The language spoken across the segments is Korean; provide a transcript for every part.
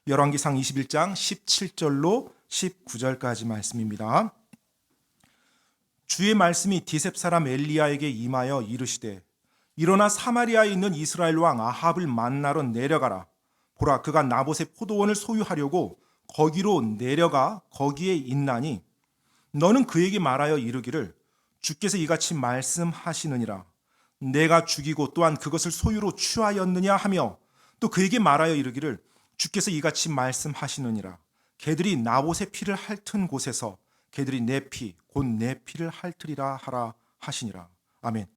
열왕기상 21장 17절로 19절까지 말씀입니다. 주의 말씀이 디셉 사람 엘리야에게 임하여 이르시되 일어나 사마리아에 있는 이스라엘 왕 아합을 만나러 내려가라. 보라, 그가 나봇의 포도원을 소유하려고 거기로 내려가 거기에 있나니 너는 그에게 말하여 이르기를 주께서 이같이 말씀하시느니라. 내가 죽이고 또한 그것을 소유로 취하였느냐 하며 또 그에게 말하여 이르기를 주께서 이같이 말씀하시느니라. 개들이 나봇의 피를 핥은 곳에서 개들이 내 피 곧 내 피를 핥으리라 하라 하시니라. 아멘.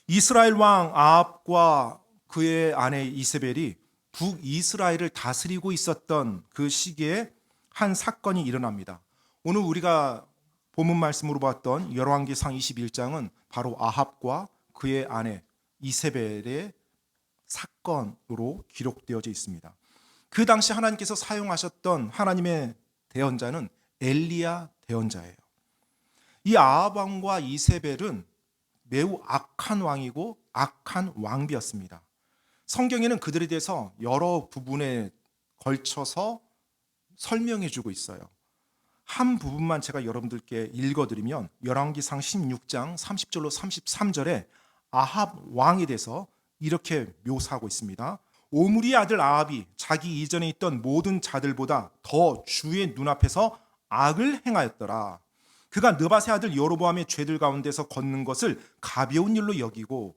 이스라엘 왕 아합과 그의 아내 이세벨이 북이스라엘을 다스리고 있었던 그 시기에 한 사건이 일어납니다. 오늘 우리가 본문 말씀으로 봤던 열왕기상 21장은 바로 아합과 그의 아내 이세벨의 사건으로 기록되어져 있습니다. 그 당시 하나님께서 사용하셨던 하나님의 대언자는 엘리야 대언자예요. 이 아합 왕과 이세벨은 매우 악한 왕이고 악한 왕비였습니다. 성경에는 그들에 대해서 여러 부분에 걸쳐서 설명해 주고 있어요. 한 부분만 제가 여러분들께 읽어드리면 열왕기상 16장 30절로 33절에 아합 왕에 대해서 이렇게 묘사하고 있습니다. 오므리의 아들 아합이 자기 이전에 있던 모든 자들보다 더 주의 눈앞에서 악을 행하였더라. 그가 느밧의 아들 여로보암의 죄들 가운데서 걷는 것을 가벼운 일로 여기고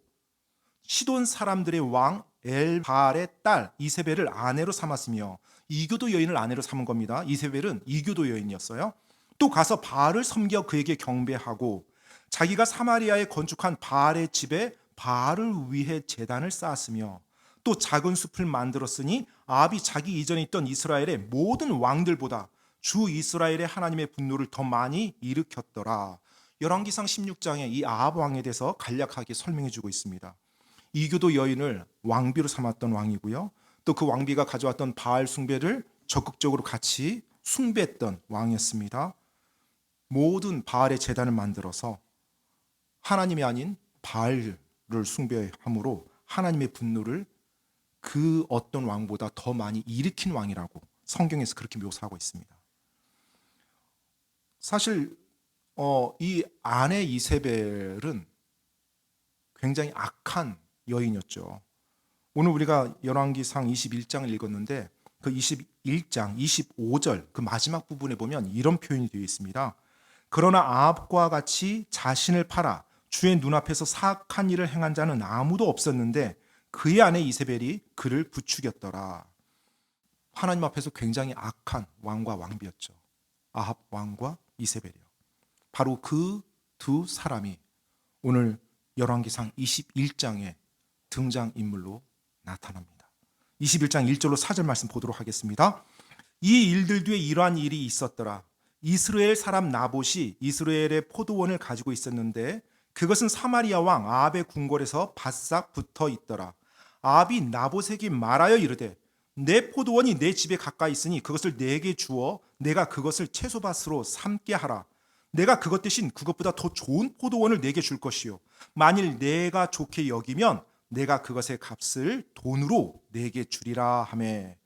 시돈 사람들의 왕 엘발의 딸 이세벨을 아내로 삼았으며 이교도 여인을 아내로 삼은 겁니다. 이세벨은 이교도 여인이었어요. 또 가서 바알을 섬겨 그에게 경배하고 자기가 사마리아에 건축한 바알의 집에 바알을 위해 제단을 쌓았으며 또 작은 숲을 만들었으니 아합이 자기 이전에 있던 이스라엘의 모든 왕들보다 주 이스라엘의 하나님의 분노를 더 많이 일으켰더라. 열왕기상 16장에 이 아합 왕에 대해서 간략하게 설명해 주고 있습니다. 이교도 여인을 왕비로 삼았던 왕이고요. 또 그 왕비가 가져왔던 바알 숭배를 적극적으로 같이 숭배했던 왕이었습니다. 모든 바알의 제단을 만들어서 하나님이 아닌 바알을 숭배함으로 하나님의 분노를 그 어떤 왕보다 더 많이 일으킨 왕이라고 성경에서 그렇게 묘사하고 있습니다. 사실 이 아내 이세벨은 굉장히 악한 여인이었죠. 오늘 우리가 열왕기상 21장을 읽었는데 그 21장 25절 그 마지막 부분에 보면 이런 표현이 되어 있습니다. 그러나 아합과 같이 자신을 팔아 주의 눈앞에서 사악한 일을 행한 자는 아무도 없었는데 그의 아내 이세벨이 그를 부추겼더라. 하나님 앞에서 굉장히 악한 왕과 왕비였죠. 아합 왕과 이세벨이요. 바로 그 두 사람이 오늘 열왕기상 21장의 등장인물로 나타납니다. 21장 1절로 4절 말씀 보도록 하겠습니다. 이 일들 뒤에 이러한 일이 있었더라. 이스라엘 사람 나봇이 이스라엘의 포도원을 가지고 있었는데 그것은 사마리아 왕 아합의 궁궐에서 바싹 붙어 있더라. 아합이 나봇에게 말하여 이르되 내 포도원이 내 집에 가까이 있으니 그것을 내게 주어 내가 그것을 채소밭으로 삼게 하라. 내가 그것 대신 그것보다 더 좋은 포도원을 내게 줄 것이요 만일 내가 좋게 여기면 내가 그것의 값을 돈으로 내게 주리라 하매.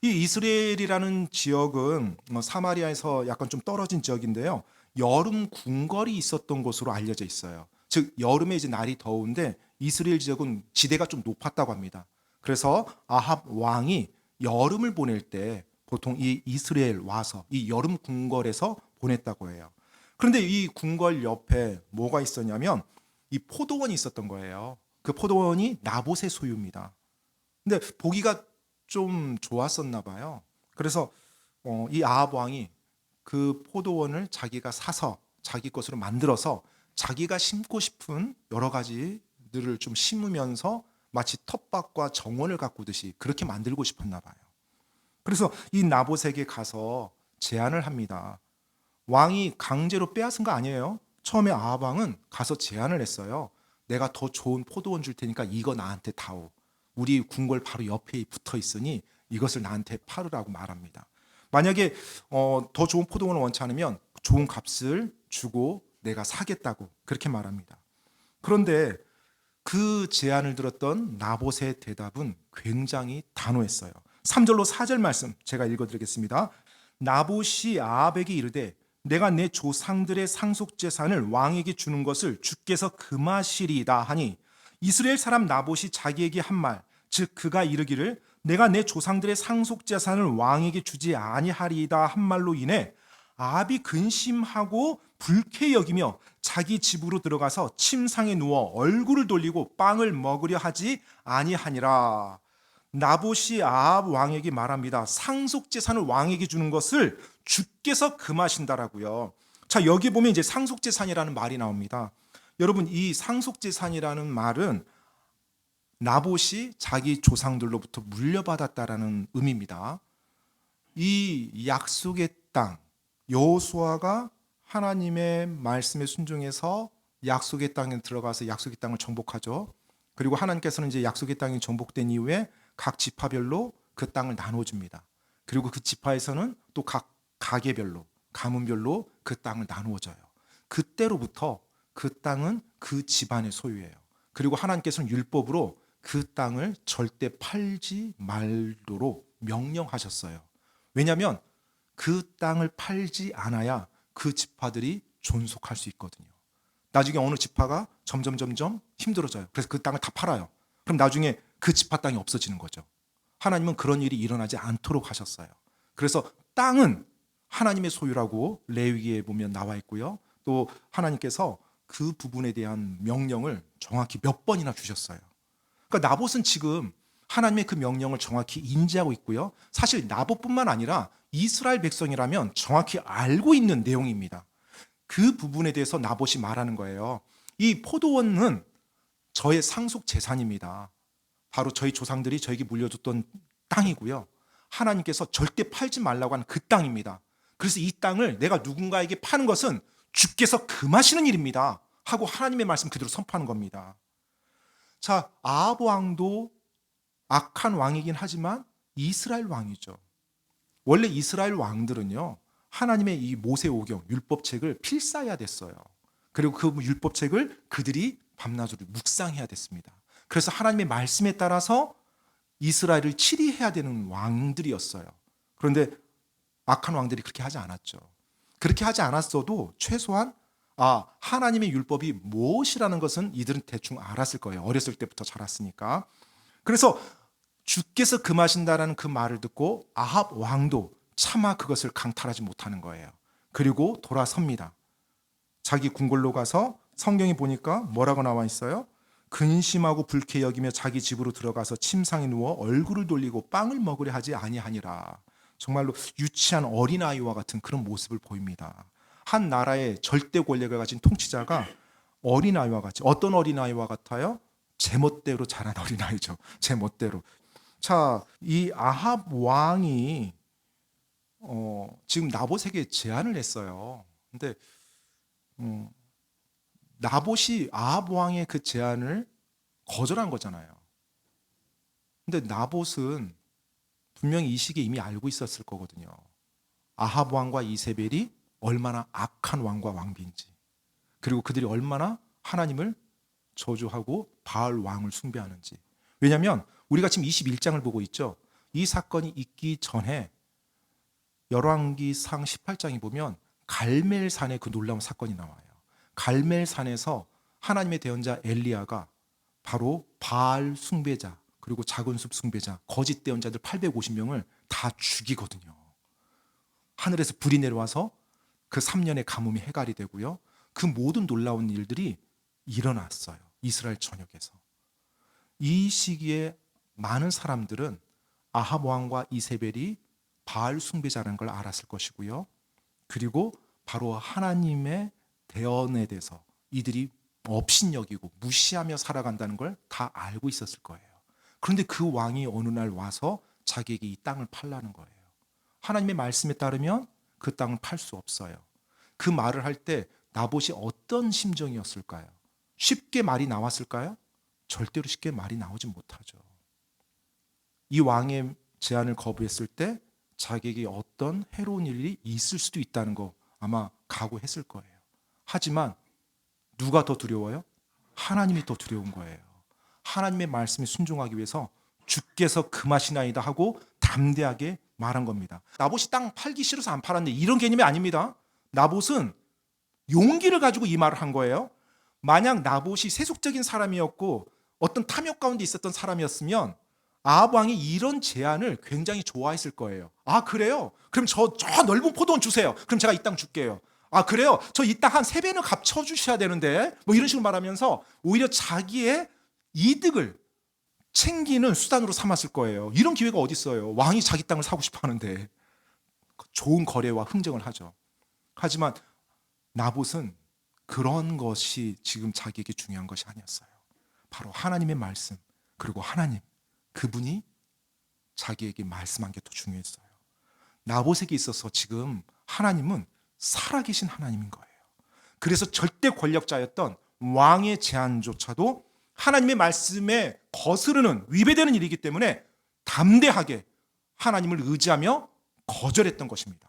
이 이스라엘이라는 지역은 사마리아에서 약간 좀 떨어진 지역인데요. 여름 궁궐이 있었던 곳으로 알려져 있어요. 즉 여름에 이제 날이 더운데 이스라엘 지역은 지대가 좀 높았다고 합니다. 그래서 아합 왕이 여름을 보낼 때 보통 이 이스라엘 와서 이 여름 궁궐에서 보냈다고 해요. 그런데 이 궁궐 옆에 뭐가 있었냐면 이 포도원이 있었던 거예요. 그 포도원이 나봇의 소유입니다. 근데 보기가 좀 좋았었나 봐요. 그래서 이 아합 왕이 그 포도원을 자기가 사서 자기 것으로 만들어서 자기가 심고 싶은 여러 가지들을 좀 심으면서 마치 텃밭과 정원을 가꾸듯이 그렇게 만들고 싶었나 봐요. 그래서 이 나봇에게 가서 제안을 합니다. 왕이 강제로 빼앗은 거 아니에요. 처음에 아합 왕은 가서 제안을 했어요. 내가 더 좋은 포도원 줄 테니까 이거 나한테 다오. 우리 궁궐 바로 옆에 붙어 있으니 이것을 나한테 팔으라고 말합니다. 만약에 더 좋은 포도원을 원치 않으면 좋은 값을 주고 내가 사겠다고 그렇게 말합니다. 그런데 그 제안을 들었던 나봇의 대답은 굉장히 단호했어요. 3절로 4절 말씀 제가 읽어드리겠습니다. 나봇이 아합에게 이르되 내가 내 조상들의 상속재산을 왕에게 주는 것을 주께서 금하시리이다 하니 이스라엘 사람 나봇이 자기에게 한 말, 즉 그가 이르기를 내가 내 조상들의 상속재산을 왕에게 주지 아니하리이다 한 말로 인해 아합이 근심하고 불쾌히 여기며 자기 집으로 들어가서 침상에 누워 얼굴을 돌리고 빵을 먹으려 하지 아니하니라. 나봇이 아합 왕에게 말합니다. 상속 재산을 왕에게 주는 것을 주께서 금하신다라고요. 자, 여기 보면 이제 상속 재산이라는 말이 나옵니다. 여러분, 이 상속 재산이라는 말은 나봇이 자기 조상들로부터 물려받았다라는 의미입니다. 이 약속의 땅, 여호수아가 하나님의 말씀에 순종해서 약속의 땅에 들어가서 약속의 땅을 정복하죠. 그리고 하나님께서는 이제 약속의 땅이 정복된 이후에 각 지파별로 그 땅을 나눠줍니다. 그리고 그 지파에서는 또 각 가게별로, 가문별로 그 땅을 나누어줘요. 그때로부터 그 땅은 그 집안의 소유예요. 그리고 하나님께서는 율법으로 그 땅을 절대 팔지 말도록 명령하셨어요. 왜냐하면 그 땅을 팔지 않아야 그 지파들이 존속할 수 있거든요. 나중에 어느 지파가 점점 힘들어져요. 그래서 그 땅을 다 팔아요. 그럼 나중에 그 지파 땅이 없어지는 거죠. 하나님은 그런 일이 일어나지 않도록 하셨어요. 그래서 땅은 하나님의 소유라고 레위기에 보면 나와 있고요. 또 하나님께서 그 부분에 대한 명령을 정확히 몇 번이나 주셨어요. 그러니까 나봇은 지금 하나님의 그 명령을 정확히 인지하고 있고요. 사실 나봇뿐만 아니라 이스라엘 백성이라면 정확히 알고 있는 내용입니다. 그 부분에 대해서 나봇이 말하는 거예요. 이 포도원은 저의 상속 재산입니다. 바로 저희 조상들이 저에게 물려줬던 땅이고요. 하나님께서 절대 팔지 말라고 하는 그 땅입니다. 그래서 이 땅을 내가 누군가에게 파는 것은 주께서 금하시는 일입니다. 하고 하나님의 말씀 그대로 선포하는 겁니다. 자, 아합 왕도 악한 왕이긴 하지만 이스라엘 왕이죠. 원래 이스라엘 왕들은요, 하나님의 이 모세오경 율법책을 필사해야 됐어요. 그리고 그 율법책을 그들이 밤낮으로 묵상해야 됐습니다. 그래서 하나님의 말씀에 따라서 이스라엘을 치리해야 되는 왕들이었어요. 그런데 악한 왕들이 그렇게 하지 않았죠. 그렇게 하지 않았어도 최소한 하나님의 율법이 무엇이라는 것은 이들은 대충 알았을 거예요. 어렸을 때부터 자랐으니까. 그래서 주께서 금하신다라는 그 말을 듣고 아합 왕도 차마 그것을 강탈하지 못하는 거예요. 그리고 돌아섭니다. 자기 궁궐로 가서 성경에 보니까 뭐라고 나와 있어요? 근심하고 불쾌 여기며 자기 집으로 들어가서 침상에 누워 얼굴을 돌리고 빵을 먹으려 하지 아니하니라. 정말로 유치한 어린아이와 같은 그런 모습을 보입니다. 한 나라의 절대 권력을 가진 통치자가 어린아이와 같이, 어떤 어린아이와 같아요? 제멋대로 자란 어린아이죠. 제멋대로. 자, 이 아합 왕이 지금 나봇에게 제안을 했어요. 근데 나봇이 아합 왕의 그 제안을 거절한 거잖아요. 근데 나봇은 분명히 이 시기에 이미 알고 있었을 거거든요. 아합 왕과 이세벨이 얼마나 악한 왕과 왕비인지, 그리고 그들이 얼마나 하나님을 저주하고 바알 왕을 숭배하는지. 왜냐하면 우리가 지금 21장을 보고 있죠. 이 사건이 있기 전에 열왕기상 18장에 보면 갈멜산의 그 놀라운 사건이 나와요. 갈멜산에서 하나님의 대언자 엘리야가 바로 바알 숭배자, 그리고 작은 숲 숭배자, 거짓 대언자들 850명을 다 죽이거든요. 하늘에서 불이 내려와서 그 3년의 가뭄이 해갈이 되고요. 그 모든 놀라운 일들이 일어났어요. 이스라엘 전역에서. 이 시기에 많은 사람들은 아합 왕과 이세벨이 바알 숭배자라는 걸 알았을 것이고요. 그리고 바로 하나님의 대언에 대해서 이들이 업신여기고 무시하며 살아간다는 걸 다 알고 있었을 거예요. 그런데 그 왕이 어느 날 와서 자기에게 이 땅을 팔라는 거예요. 하나님의 말씀에 따르면 그 땅을 팔 수 없어요. 그 말을 할 때 나봇이 어떤 심정이었을까요? 쉽게 말이 나왔을까요? 절대로 쉽게 말이 나오지 못하죠. 이 왕의 제안을 거부했을 때 자기에게 어떤 해로운 일이 있을 수도 있다는 거 아마 각오했을 거예요. 하지만 누가 더 두려워요? 하나님이 더 두려운 거예요. 하나님의 말씀에 순종하기 위해서 주께서 금하시나이다 하고 담대하게 말한 겁니다. 나봇이 땅 팔기 싫어서 안 팔았네, 이런 개념이 아닙니다. 나봇은 용기를 가지고 이 말을 한 거예요. 만약 나봇이 세속적인 사람이었고 어떤 탐욕 가운데 있었던 사람이었으면 아합 왕이 이런 제안을 굉장히 좋아했을 거예요. 아, 그래요? 그럼 저 넓은 포도원 주세요. 그럼 제가 이 땅 줄게요. 아, 그래요? 저 이 땅 한 3배는 값쳐 주셔야 되는데, 뭐 이런 식으로 말하면서 오히려 자기의 이득을 챙기는 수단으로 삼았을 거예요. 이런 기회가 어디 있어요? 왕이 자기 땅을 사고 싶어 하는데 좋은 거래와 흥정을 하죠. 하지만 나봇은 그런 것이 지금 자기에게 중요한 것이 아니었어요. 바로 하나님의 말씀, 그리고 하나님, 그분이 자기에게 말씀한 게 더 중요했어요. 나봇에게 있어서 지금 하나님은 살아계신 하나님인 거예요. 그래서 절대 권력자였던 왕의 제안조차도 하나님의 말씀에 거스르는, 위배되는 일이기 때문에 담대하게 하나님을 의지하며 거절했던 것입니다.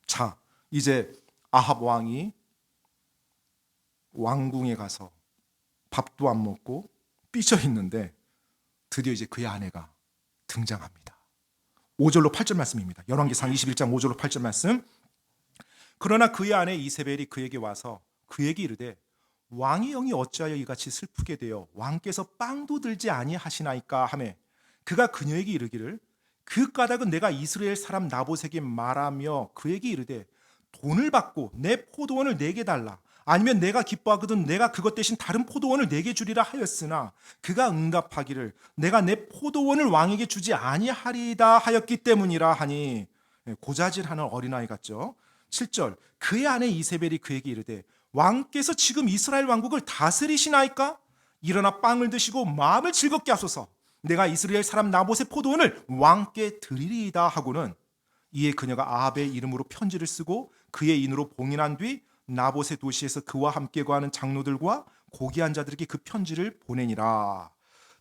자, 이제 아합 왕이 왕궁에 가서 밥도 안 먹고 삐져 있는데 드디어 이제 그의 아내가 등장합니다. 5절로 8절 말씀입니다. 열왕기상 21장 5절로 8절 말씀. 그러나 그의 아내 이세벨이 그에게 와서 그에게 이르되 왕의 영이 어찌하여 이같이 슬프게 되어 왕께서 빵도 들지 아니하시나이까 하매 그가 그녀에게 이르기를 그 까닭은 내가 이스라엘 사람 나봇에게 말하며 그에게 이르되 돈을 받고 내 포도원을 내게 달라, 아니면 내가 기뻐하거든 내가 그것 대신 다른 포도원을 내게 주리라 하였으나 그가 응답하기를 내가 내 포도원을 왕에게 주지 아니하리이다 하였기 때문이라 하니, 고자질하는 어린아이 같죠. 7절. 그의 아내 이세벨이 그에게 이르되 왕께서 지금 이스라엘 왕국을 다스리시나이까? 일어나 빵을 드시고 마음을 즐겁게 하소서. 내가 이스라엘 사람 나봇의 포도원을 왕께 드리리이다 하고는, 이에 그녀가 아합의 이름으로 편지를 쓰고 그의 인으로 봉인한 뒤 나봇의 도시에서 그와 함께 거하는 장로들과 고귀한 자들에게 그 편지를 보내니라.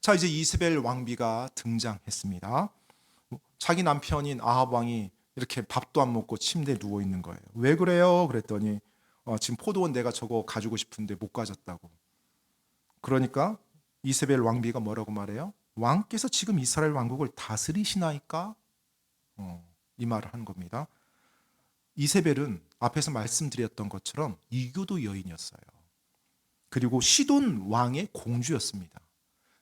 자, 이제 이세벨 왕비가 등장했습니다. 자기 남편인 아합 왕이 이렇게 밥도 안 먹고 침대에 누워 있는 거예요. 왜 그래요? 그랬더니 지금 포도원 내가 저거 가지고 싶은데 못 가졌다고. 그러니까 이세벨 왕비가 뭐라고 말해요? 왕께서 지금 이스라엘 왕국을 다스리시나이까? 이 말을 하는 겁니다. 이세벨은 앞에서 말씀드렸던 것처럼 이교도 여인이었어요. 그리고 시돈 왕의 공주였습니다.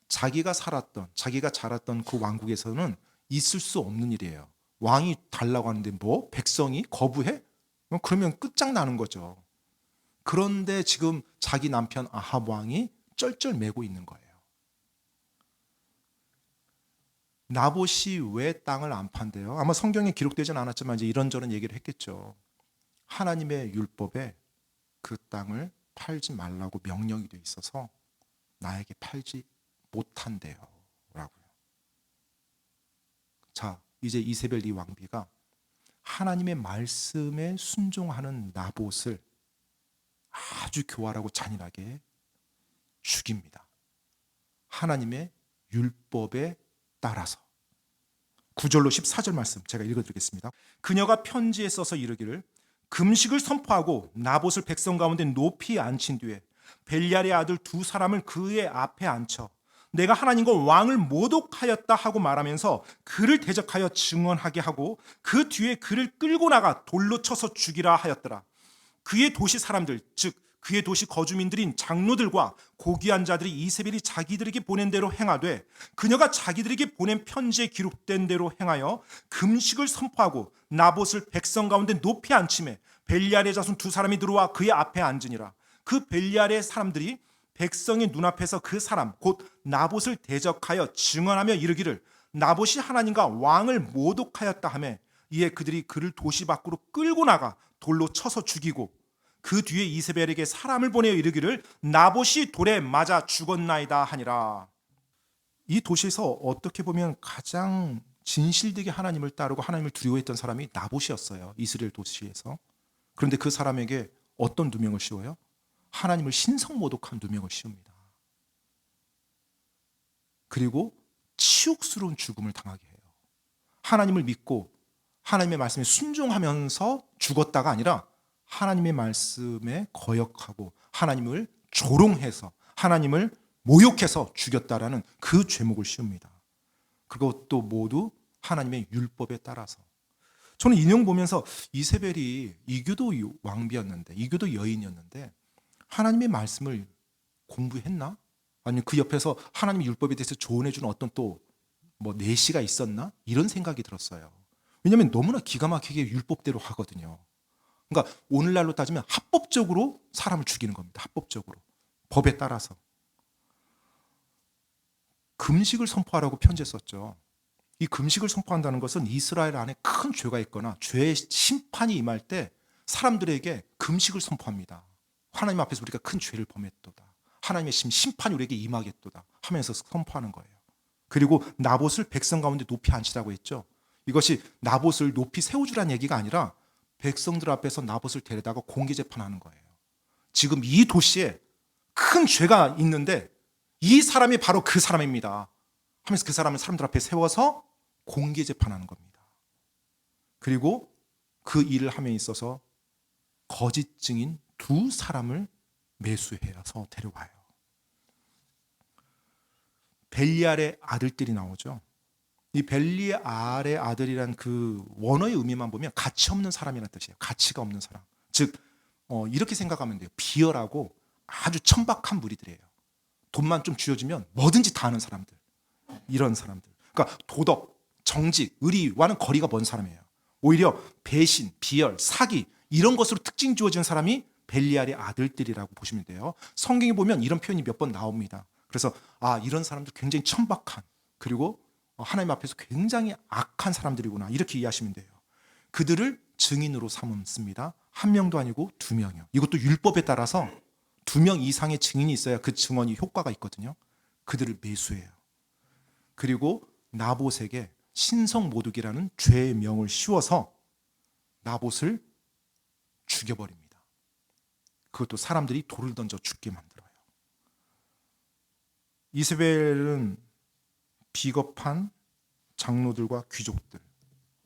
자기가 살았던, 자기가 자랐던 그 왕국에서는 있을 수 없는 일이에요. 왕이 달라고 하는데 뭐 백성이 거부해? 그러면 끝장나는 거죠. 그런데 지금 자기 남편 아합 왕이 쩔쩔매고 있는 거예요. 나봇이 왜 땅을 안 판대요? 아마 성경에 기록되진 않았지만 이제 이런저런 얘기를 했겠죠. 하나님의 율법에 그 땅을 팔지 말라고 명령이 돼 있어서 나에게 팔지 못한대요 라고요. 자, 이제 이세벨 이 왕비가 하나님의 말씀에 순종하는 나봇을 아주 교활하고 잔인하게 죽입니다. 하나님의 율법에 따라서. 9절로 14절 말씀 제가 읽어드리겠습니다. 그녀가 편지에 써서 이르기를 금식을 선포하고 나봇을 백성 가운데 높이 앉힌 뒤에 벨리알의 아들 2사람을 그의 앞에 앉혀 내가 하나님과 왕을 모독하였다 하고 말하면서 그를 대적하여 증언하게 하고 그 뒤에 그를 끌고 나가 돌로 쳐서 죽이라 하였더라. 그의 도시 사람들, 즉 그의 도시 거주민들인 장로들과 고귀한 자들이 이세벨이 자기들에게 보낸 대로 행하되 그녀가 자기들에게 보낸 편지에 기록된 대로 행하여 금식을 선포하고 나봇을 백성 가운데 높이 앉히매 벨리알의 자손 2사람이 들어와 그의 앞에 앉으니라. 그 벨리알의 사람들이 백성의 눈앞에서 그 사람 곧 나봇을 대적하여 증언하며 이르기를 나봇이 하나님과 왕을 모독하였다 하며 이에 그들이 그를 도시 밖으로 끌고 나가 돌로 쳐서 죽이고 그 뒤에 이세벨에게 사람을 보내어 이르기를 나봇이 돌에 맞아 죽었나이다 하니라. 이 도시에서 어떻게 보면 가장 진실되게 하나님을 따르고 하나님을 두려워했던 사람이 나봇이었어요. 이스라엘 도시에서. 그런데 그 사람에게 어떤 누명을 씌워요? 하나님을 신성 모독한 누명을 씌웁니다. 그리고 치욕스러운 죽음을 당하게 해요. 하나님을 믿고 하나님의 말씀에 순종하면서 죽었다가 아니라 하나님의 말씀에 거역하고 하나님을 조롱해서 하나님을 모욕해서 죽였다라는 그 죄목을 씌웁니다. 그것도 모두 하나님의 율법에 따라서. 저는 이 내용 보면서 이세벨이 이교도 왕비였는데, 이교도 여인이었는데 하나님의 말씀을 공부했나? 아니면 그 옆에서 하나님의 율법에 대해서 조언해주는 어떤 또 뭐 내시가 있었나? 이런 생각이 들었어요. 왜냐하면 너무나 기가 막히게 율법대로 하거든요. 그러니까 오늘날로 따지면 합법적으로 사람을 죽이는 겁니다. 합법적으로. 법에 따라서. 금식을 선포하라고 편지했었죠. 이 금식을 선포한다는 것은 이스라엘 안에 큰 죄가 있거나 죄의 심판이 임할 때 사람들에게 금식을 선포합니다. 하나님 앞에서 우리가 큰 죄를 범했도다. 하나님의 심판이 우리에게 임하겠도다 하면서 선포하는 거예요. 그리고 나봇을 백성 가운데 높이 앉히라고 했죠. 이것이 나봇을 높이 세워주라는 얘기가 아니라 백성들 앞에서 나봇을 데려다가 공개 재판하는 거예요. 지금 이 도시에 큰 죄가 있는데 이 사람이 바로 그 사람입니다 하면서 그 사람을 사람들 앞에 세워서 공개 재판하는 겁니다. 그리고 그 일을 함에 있어서 거짓 증인 두 사람을 매수해서 데려와요. 벨리알의 아들들이 나오죠. 이 벨리알의 아들이란 그 원어의 의미만 보면 가치 없는 사람이라는 뜻이에요. 가치가 없는 사람. 즉 이렇게 생각하면 돼요. 비열하고 아주 천박한 무리들이에요. 돈만 좀 쥐어주면 뭐든지 다 하는 사람들. 이런 사람들. 그러니까 도덕, 정직, 의리와는 거리가 먼 사람이에요. 오히려 배신, 비열, 사기 이런 것으로 특징 주어진 사람이 벨리알의 아들들이라고 보시면 돼요. 성경에 보면 이런 표현이 몇 번 나옵니다. 그래서 이런 사람들 굉장히 천박한, 그리고 하나님 앞에서 굉장히 악한 사람들이구나 이렇게 이해하시면 돼요. 그들을 증인으로 삼습니다. 한 명도 아니고 두 명이요. 이것도 율법에 따라서 두 명 이상의 증인이 있어야 그 증언이 효과가 있거든요. 그들을 매수해요. 그리고 나봇에게 신성모독이라는 죄의 명을 씌워서 나봇을 죽여버립니다. 그것도 사람들이 돌을 던져 죽게 만들어요. 이세벨은 비겁한 장로들과 귀족들,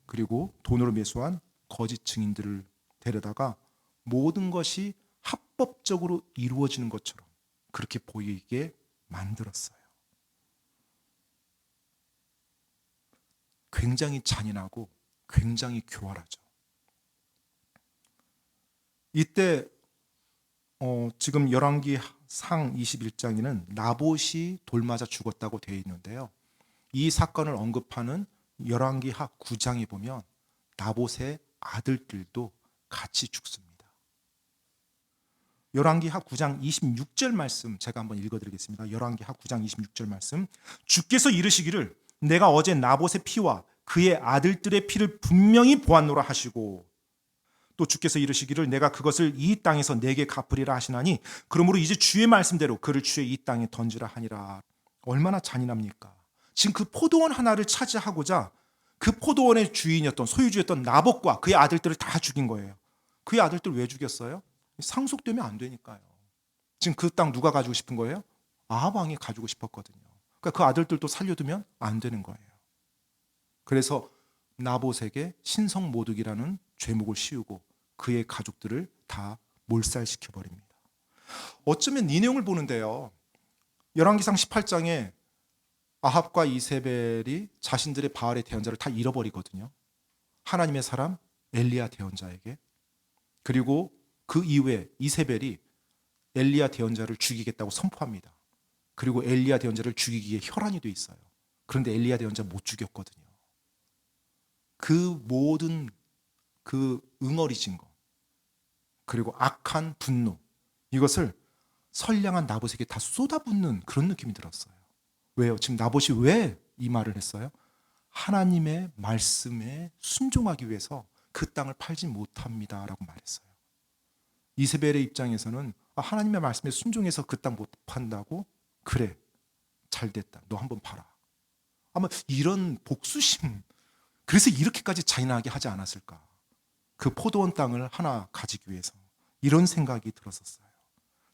그리고 돈으로 매수한 거짓 증인들을 데려다가 모든 것이 합법적으로 이루어지는 것처럼 그렇게 보이게 만들었어요. 굉장히 잔인하고 굉장히 교활하죠. 이때 지금 열왕기상 21장에는 나봇이 돌 맞아 죽었다고 되어 있는데요. 이 사건을 언급하는 열왕기하 9장에 보면 나봇의 아들들도 같이 죽습니다. 열왕기하 9장 26절 말씀 제가 한번 읽어드리겠습니다. 열왕기하 9장 26절 말씀. 주께서 이르시기를 내가 어제 나봇의 피와 그의 아들들의 피를 분명히 보았노라 하시고, 또 주께서 이르시기를 내가 그것을 이 땅에서 내게 갚으리라 하시나니 그러므로 이제 주의 말씀대로 그를 주의 이 땅에 던지라 하니라. 얼마나 잔인합니까? 지금 그 포도원 하나를 차지하고자 그 포도원의 주인이었던, 소유주였던 나봇과 그의 아들들을 다 죽인 거예요. 그의 아들들 왜 죽였어요? 상속되면 안 되니까요. 지금 그 땅 누가 가지고 싶은 거예요? 아합 왕이 가지고 싶었거든요. 그러니까 그 아들들도 살려두면 안 되는 거예요. 그래서 나봇에게 신성모독이라는 죄목을 씌우고 그의 가족들을 다 몰살시켜 버립니다. 어쩌면 이 내용을 보는데요, 열왕기상 18장에 아합과 이세벨이 자신들의 바알의 대언자를 다 잃어버리거든요. 하나님의 사람 엘리야 대언자에게. 그리고 그 이후에 이세벨이 엘리야 대언자를 죽이겠다고 선포합니다. 그리고 엘리야 대언자를 죽이기에 혈안이 돼 있어요. 그런데 엘리야 대언자 못 죽였거든요. 그 모든 그 응어리진 거, 그리고 악한 분노, 이것을 선량한 나봇에게 다 쏟아붓는 그런 느낌이 들었어요. 왜요? 지금 나봇이 왜 이 말을 했어요? 하나님의 말씀에 순종하기 위해서 그 땅을 팔지 못합니다라고 말했어요. 이세벨의 입장에서는 하나님의 말씀에 순종해서 그 땅 못 판다고? 그래, 잘됐다, 너 한번 봐라. 아마 이런 복수심, 그래서 이렇게까지 잔인하게 하지 않았을까? 그 포도원 땅을 하나 가지기 위해서. 이런 생각이 들었었어요.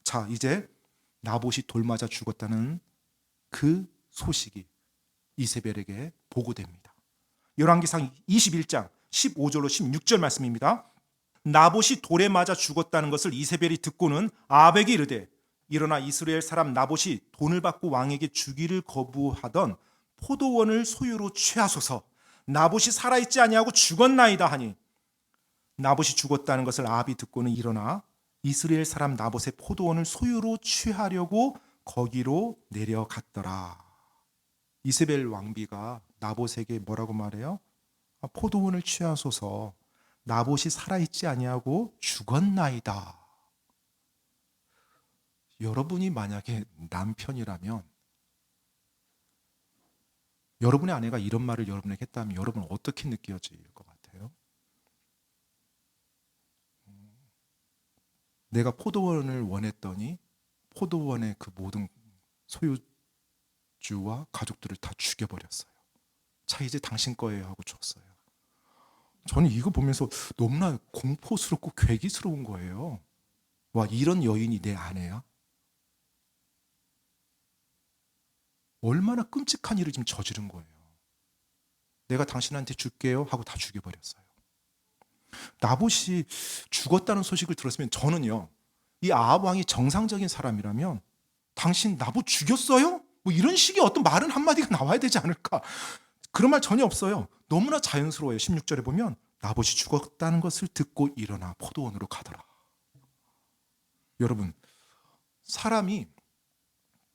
자, 이제 나봇이 돌 맞아 죽었다는 그 소식이 이세벨에게 보고됩니다. 열왕기상 21장 15절로 16절 말씀입니다. 나봇이 돌에 맞아 죽었다는 것을 이세벨이 듣고는 아합에게 이르되 일어나 이스라엘 사람 나봇이 돈을 받고 왕에게 주기를 거부하던 포도원을 소유로 취하소서, 나봇이 살아있지 아니하고 죽었나이다 하니 나봇이 죽었다는 것을 아합이 듣고는 일어나 이스라엘 사람 나봇의 포도원을 소유로 취하려고 거기로 내려갔더라. 이세벨 왕비가 나봇에게 뭐라고 말해요? 포도원을 취하소서, 나봇이 살아있지 아니하고 죽었나이다. 여러분이 만약에 남편이라면, 여러분의 아내가 이런 말을 여러분에게 했다면 여러분은 어떻게 느껴질 것 같아요? 내가 포도원을 원했더니 포도원의 그 모든 소유주와 가족들을 다 죽여버렸어요. 자, 이제 당신 거예요 하고 줬어요. 저는 이거 보면서 너무나 공포스럽고 괴기스러운 거예요. 와, 이런 여인이 내 아내야? 얼마나 끔찍한 일을 지금 저지른 거예요. 내가 당신한테 줄게요 하고 다 죽여버렸어요. 나봇이 죽었다는 소식을 들었으면 저는요, 이 아합 왕이 정상적인 사람이라면 당신 나봇 죽였어요? 뭐 이런 식의 어떤 말은 한마디가 나와야 되지 않을까? 그런 말 전혀 없어요. 너무나 자연스러워요. 16절에 보면 나봇이 죽었다는 것을 듣고 일어나 포도원으로 가더라. 여러분, 사람이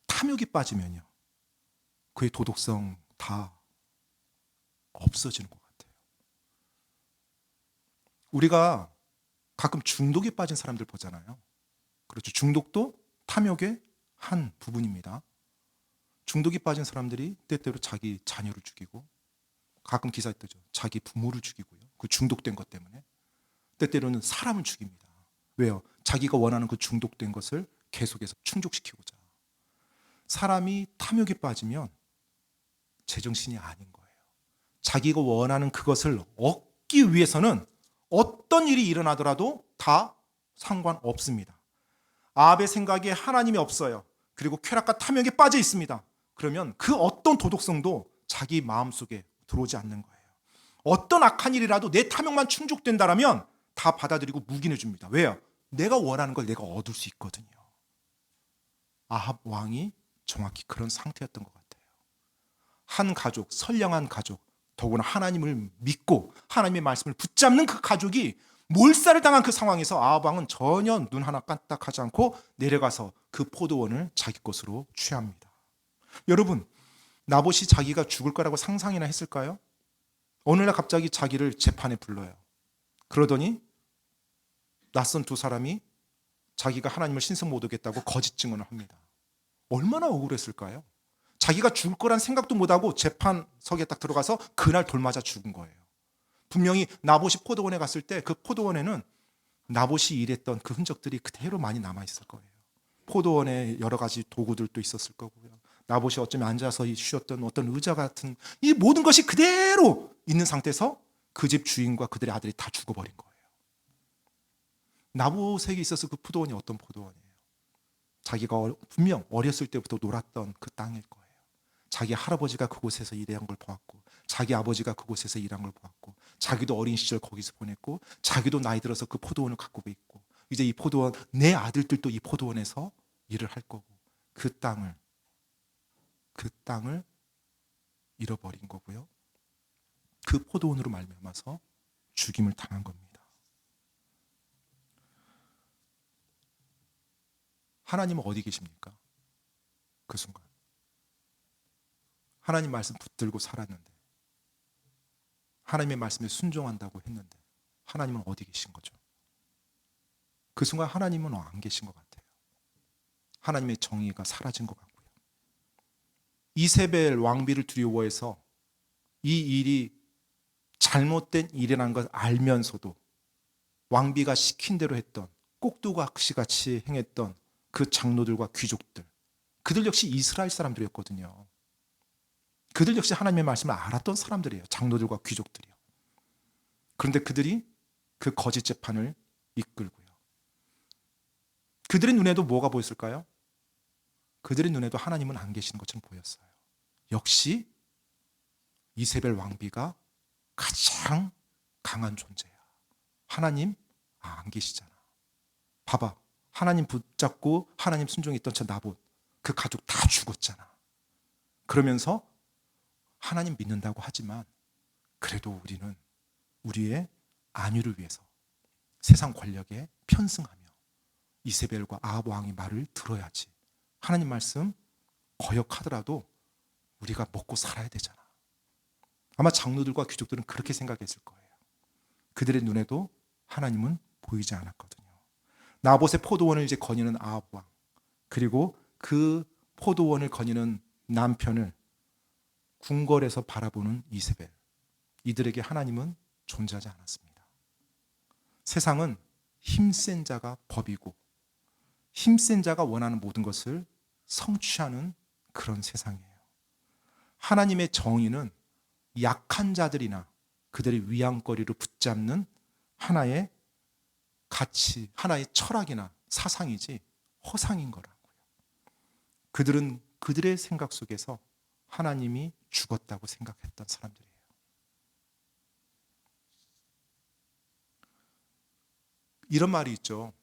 탐욕에 빠지면요, 그의 도덕성 다 없어지는 것 같아요. 우리가 가끔 중독에 빠진 사람들 보잖아요. 그렇죠. 중독도 탐욕의 한 부분입니다. 중독에 빠진 사람들이 때때로 자기 자녀를 죽이고, 가끔 기사에 뜨죠. 자기 부모를 죽이고요. 그 중독된 것 때문에. 때때로는 사람을 죽입니다. 왜요? 자기가 원하는 그 중독된 것을 계속해서 충족시키고자. 사람이 탐욕에 빠지면 제정신이 아닌 거예요. 자기가 원하는 그것을 얻기 위해서는 어떤 일이 일어나더라도 다 상관없습니다. 아합의 생각에 하나님이 없어요. 그리고 쾌락과 탐욕에 빠져 있습니다. 그러면 그 어떤 도덕성도 자기 마음속에 들어오지 않는 거예요. 어떤 악한 일이라도 내 탐욕만 충족된다라면 다 받아들이고 묵인해 줍니다. 왜요? 내가 원하는 걸 내가 얻을 수 있거든요. 아합 왕이 정확히 그런 상태였던 것 같아요. 한 가족, 선량한 가족, 더구나 하나님을 믿고 하나님의 말씀을 붙잡는 그 가족이 몰살을 당한 그 상황에서 아합 왕은 전혀 눈 하나 깜짝하지 않고 내려가서 그 포도원을 자기 것으로 취합니다. 여러분, 나봇이 자기가 죽을 거라고 상상이나 했을까요? 어느 날 갑자기 자기를 재판에 불러요. 그러더니 낯선 두 사람이 자기가 하나님을 신성 못 오겠다고 거짓 증언을 합니다. 얼마나 억울했을까요? 자기가 죽을 거란 생각도 못하고 재판석에 딱 들어가서 그날 돌맞아 죽은 거예요. 분명히 나봇이 포도원에 갔을 때 그 포도원에는 나봇이 일했던 그 흔적들이 그대로 많이 남아있을 거예요. 포도원에 여러 가지 도구들도 있었을 거고요. 나봇이 어쩌면 앉아서 쉬었던 어떤 의자 같은 이 모든 것이 그대로 있는 상태에서 그 집 주인과 그들의 아들이 다 죽어버린 거예요. 나봇에게 있어서 그 포도원이 어떤 포도원이에요? 자기가 분명 어렸을 때부터 놀았던 그 땅일 거예요. 자기 할아버지가 그곳에서 일한 걸 보았고, 자기 아버지가 그곳에서 일한 걸 보았고, 자기도 어린 시절 거기서 보냈고, 자기도 나이 들어서 그 포도원을 가꾸고 있고, 이제 이 포도원, 내 아들들도 이 포도원에서 일을 할 거고, 그 땅을 잃어버린 거고요. 그 포도원으로 말미암아서 죽임을 당한 겁니다. 하나님은 어디 계십니까? 그 순간 하나님 말씀 붙들고 살았는데, 하나님의 말씀에 순종한다고 했는데 하나님은 어디 계신 거죠? 그 순간 하나님은 안 계신 것 같아요. 하나님의 정의가 사라진 것 같고요. 이세벨 왕비를 두려워해서 이 일이 잘못된 일이라는 걸 알면서도 왕비가 시킨 대로 했던, 꼭두각시같이 행했던 그 장로들과 귀족들, 그들 역시 이스라엘 사람들이었거든요. 그들 역시 하나님의 말씀을 알았던 사람들이에요. 장로들과 귀족들이요. 그런데 그들이 그 거짓 재판을 이끌고요. 그들의 눈에도 뭐가 보였을까요? 그들의 눈에도 하나님은 안 계시는 것처럼 보였어요. 역시 이세벨 왕비가 가장 강한 존재야. 하나님 안 계시잖아. 봐봐, 하나님 붙잡고 하나님 순종했던 저 나봇, 그 가족 다 죽었잖아. 그러면서 하나님 믿는다고 하지만 그래도 우리는 우리의 안위를 위해서 세상 권력에 편승하며 이세벨과 아합 왕의 말을 들어야지. 하나님 말씀 거역하더라도 우리가 먹고 살아야 되잖아. 아마 장로들과 귀족들은 그렇게 생각했을 거예요. 그들의 눈에도 하나님은 보이지 않았거든요. 나봇의 포도원을 이제 거니는 아합 왕, 그리고 그 포도원을 거니는 남편을 궁궐에서 바라보는 이세벨, 이들에게 하나님은 존재하지 않았습니다. 세상은 힘센 자가 법이고 힘센 자가 원하는 모든 것을 성취하는 그런 세상이에요. 하나님의 정의는 약한 자들이나 그들의 위안거리를 붙잡는 하나의 가치, 하나의 철학이나 사상이지 허상인 거라고요. 그들은 그들의 생각 속에서 하나님이 죽었다고 생각했던 사람들이에요. 이런 말이 있죠.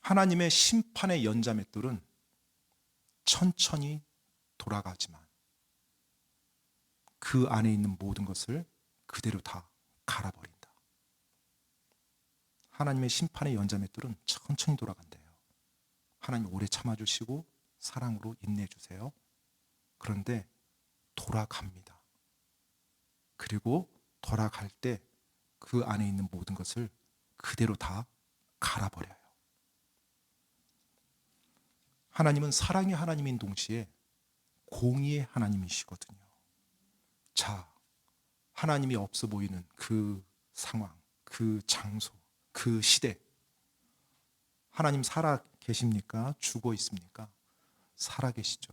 하나님의 심판의 연자맷돌은 천천히 돌아가지만 그 안에 있는 모든 것을 그대로 다 갈아버린다. 하나님의 심판의 연자맷돌은 천천히 돌아간대요. 하나님 오래 참아주시고 사랑으로 인내해주세요. 그런데 돌아갑니다. 그리고 돌아갈 때 그 안에 있는 모든 것을 그대로 다 갈아버려요. 하나님은 사랑의 하나님인 동시에 공의의 하나님이시거든요. 자, 하나님이 없어 보이는 그 상황, 그 장소, 그 시대, 하나님 살아 계십니까? 죽어 있습니까? 살아 계시죠.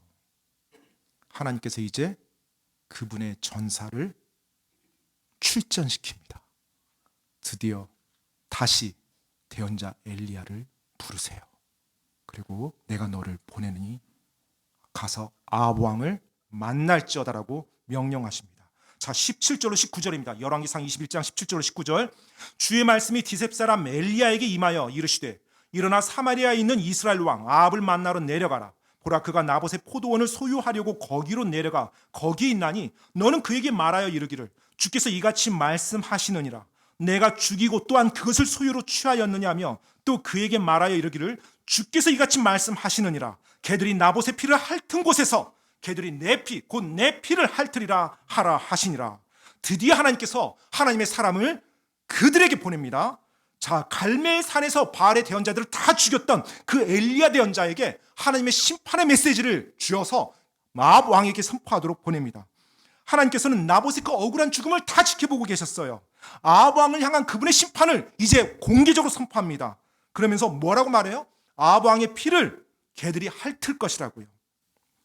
하나님께서 이제 그분의 전사를 출전시킵니다. 드디어 다시 대언자 엘리야를 부르세요. 그리고 내가 너를 보내느니 가서 아합 왕을 만날지어다라고 명령하십니다. 자, 17절로 19절입니다. 열왕기상 21장 17절로 19절. 주의 말씀이 디셉 사람 엘리야에게 임하여 이르시되 일어나 사마리아에 있는 이스라엘 왕 아합을 만나러 내려가라. 보라, 그가 나봇의 포도원을 소유하려고 거기로 내려가 거기에 있나니 너는 그에게 말하여 이르기를 주께서 이같이 말씀하시느니라. 내가 죽이고 또한 그것을 소유로 취하였느냐 하며 또 그에게 말하여 이르기를 주께서 이같이 말씀하시느니라. 개들이 나봇의 피를 핥은 곳에서 개들이 내 피, 곧 내 피를 핥으리라 하라 하시니라. 드디어 하나님께서 하나님의 사람을 그들에게 보냅니다. 자, 갈멜산에서 바알의 대언자들을 다 죽였던 그 엘리야 대언자에게 하나님의 심판의 메시지를 주어서 아합 왕에게 선포하도록 보냅니다. 하나님께서는 나봇의 그 억울한 죽음을 다 지켜보고 계셨어요. 아합 왕을 향한 그분의 심판을 이제 공개적으로 선포합니다. 그러면서 뭐라고 말해요? 아합 왕의 피를 개들이 핥을 것이라고요.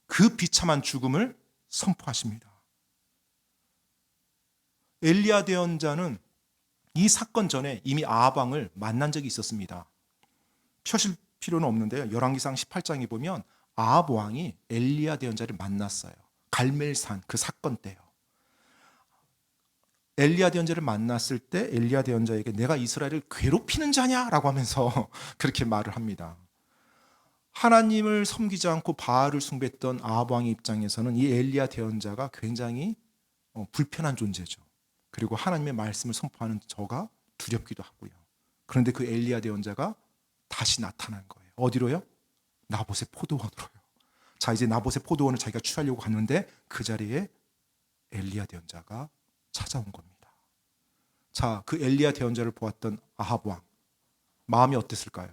그 비참한 죽음을 선포하십니다. 엘리야 대언자는 이 사건 전에 이미 아합 왕을 만난 적이 있었습니다. 펴실 필요는 없는데요. 열왕기상 18장에 보면 아합 왕이 엘리야 대언자를 만났어요. 갈멜산 그 사건 때요. 엘리야 대언자를 만났을 때 엘리야 대언자에게 내가 이스라엘을 괴롭히는 자냐라고 하면서 그렇게 말을 합니다. 하나님을 섬기지 않고 바알을 숭배했던 아합 왕의 입장에서는 이 엘리야 대언자가 굉장히 불편한 존재죠. 그리고 하나님의 말씀을 선포하는 저가 두렵기도 하고요. 그런데 그 엘리야 대언자가 다시 나타난 거예요. 어디로요? 나봇의 포도원으로요. 자, 이제 나봇의 포도원을 자기가 취하려고 갔는데 그 자리에 엘리야 대언자가 찾아온 겁니다. 자, 그 엘리야 대언자를 보았던 아합 왕 마음이 어땠을까요?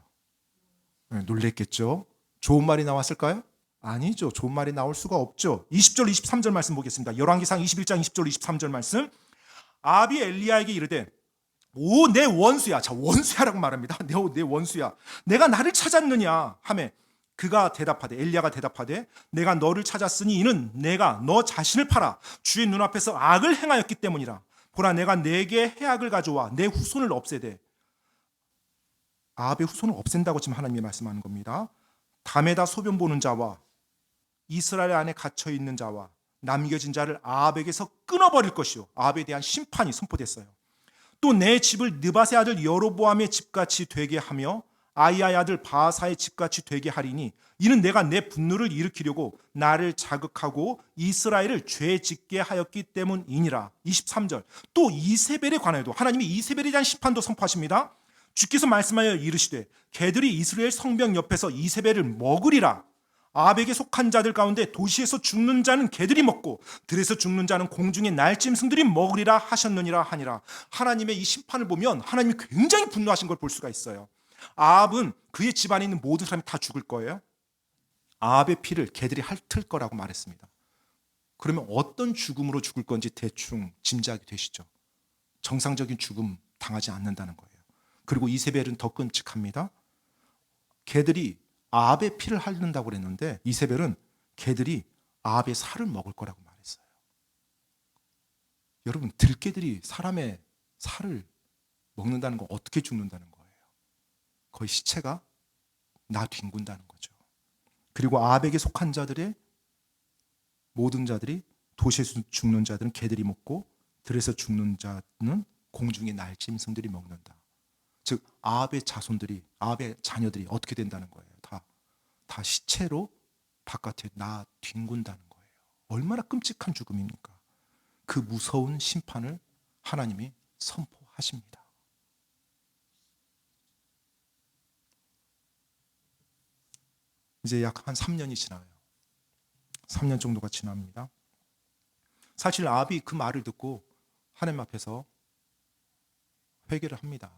네, 놀랬겠죠. 좋은 말이 나왔을까요? 아니죠. 좋은 말이 나올 수가 없죠. 20절 23절 말씀 보겠습니다. 열왕기상 21장 20절 23절 말씀. 아합이 엘리야에게 이르되 오 내 원수야. 자, 원수야라고 말합니다. 내 원수야. 내가 나를 찾았느냐 하매 그가 대답하되 엘리야가 대답하되 내가 너를 찾았으니 이는 내가 너 자신을 팔아 주의 눈앞에서 악을 행하였기 때문이라. 보라, 내가 내게 해악을 가져와 내 후손을 없애되. 아합의 후손을 없앤다고 지금 하나님이 말씀하는 겁니다. 담에다 소변 보는 자와 이스라엘 안에 갇혀 있는 자와 남겨진 자를 아합에게서 끊어버릴 것이요. 아합에 대한 심판이 선포됐어요. 또 내 집을 느밧의 아들 여로보암의 집같이 되게 하며 아이야의 아들 바하사의 집같이 되게 하리니 이는 내가 내 분노를 일으키려고 나를 자극하고 이스라엘을 죄 짓게 하였기 때문이니라. 23절. 또 이세벨에 관하여도 하나님이 이세벨에 대한 심판도 선포하십니다. 주께서 말씀하여 이르시되 개들이 이스라엘 성벽 옆에서 이세벨을 먹으리라. 아합에게 속한 자들 가운데 도시에서 죽는 자는 개들이 먹고 들에서 죽는 자는 공중의 날짐승들이 먹으리라 하셨느니라 하니라. 하나님의 이 심판을 보면 하나님이 굉장히 분노하신 걸 볼 수가 있어요. 아합은 그의 집안에 있는 모든 사람이 다 죽을 거예요. 아합의 피를 개들이 핥을 거라고 말했습니다. 그러면 어떤 죽음으로 죽을 건지 대충 짐작이 되시죠? 정상적인 죽음 당하지 않는다는 거예요. 그리고 이세벨은 더 끔찍합니다. 개들이 아합의 피를 핥는다고 그랬는데 이세벨은 개들이 아합의 살을 먹을 거라고 말했어요. 여러분, 들개들이 사람의 살을 먹는다는 건 어떻게 죽는다는 거예요? 거의 시체가 나뒹군다는 거죠. 그리고 아합에게 속한 자들의 모든 자들이 도시에서 죽는 자들은 개들이 먹고 들에서 죽는 자는 공중의 날짐승들이 먹는다. 즉 아합의 자손들이, 아합의 자녀들이 어떻게 된다는 거예요? 다 시체로 바깥에 나뒹군다는 거예요. 얼마나 끔찍한 죽음입니까? 그 무서운 심판을 하나님이 선포하십니다. 이제 약 한 3년이 지나요. 3년 정도가 지납니다. 사실 아합이 그 말을 듣고 하나님 앞에서 회개를 합니다.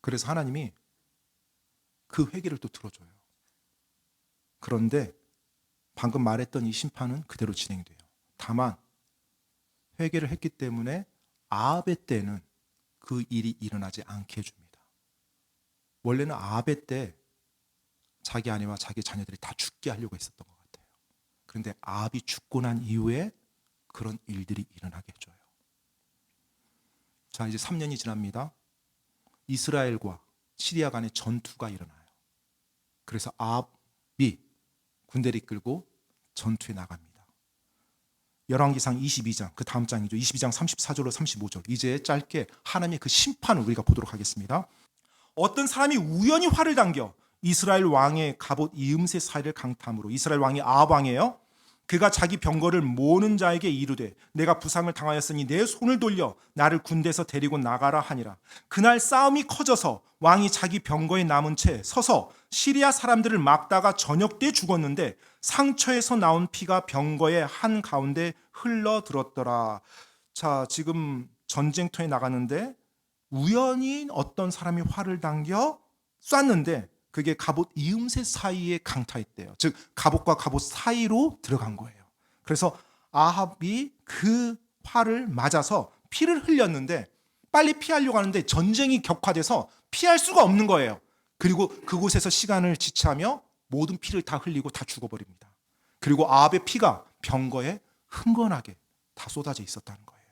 그래서 하나님이 그 회개를 또 들어줘요. 그런데 방금 말했던 이 심판은 그대로 진행돼요. 다만 회개를 했기 때문에 아합의 때는 그 일이 일어나지 않게 해줍니다. 원래는 아합의 때 자기 아내와 자기 자녀들이 다 죽게 하려고 했었던 것 같아요. 그런데 아합이 죽고 난 이후에 그런 일들이 일어나게 해줘요. 자, 이제 3년이 지납니다. 이스라엘과 시리아 간의 전투가 일어나요. 그래서 아합이 군대를 이끌고 전투에 나갑니다. 열왕기상 22장, 그 다음 장이죠. 22장 34절로 35절. 이제 짧게 하나님의 그 심판을 우리가 보도록 하겠습니다. 어떤 사람이 우연히 활을 당겨 이스라엘 왕의 갑옷 이음새 사이를 강탐으로, 이스라엘 왕이 아합 왕이에요. 그가 자기 병거를 모는 자에게 이르되 내가 부상을 당하였으니 내 손을 돌려 나를 군대에서 데리고 나가라 하니라. 그날 싸움이 커져서 왕이 자기 병거에 남은 채 서서 시리아 사람들을 막다가 저녁 때 죽었는데 상처에서 나온 피가 병거의 한 가운데 흘러들었더라. 자, 지금 전쟁터에 나가는데 우연히 어떤 사람이 활을 당겨 쐈는데 그게 갑옷 이음새 사이에 강타했대요. 즉 갑옷과 갑옷 사이로 들어간 거예요. 그래서 아합이 그 활을 맞아서 피를 흘렸는데 빨리 피하려고 하는데 전쟁이 격화돼서 피할 수가 없는 거예요. 그리고 그곳에서 시간을 지체하며 모든 피를 다 흘리고 다 죽어버립니다. 그리고 아합의 피가 병거에 흥건하게 다 쏟아져 있었다는 거예요.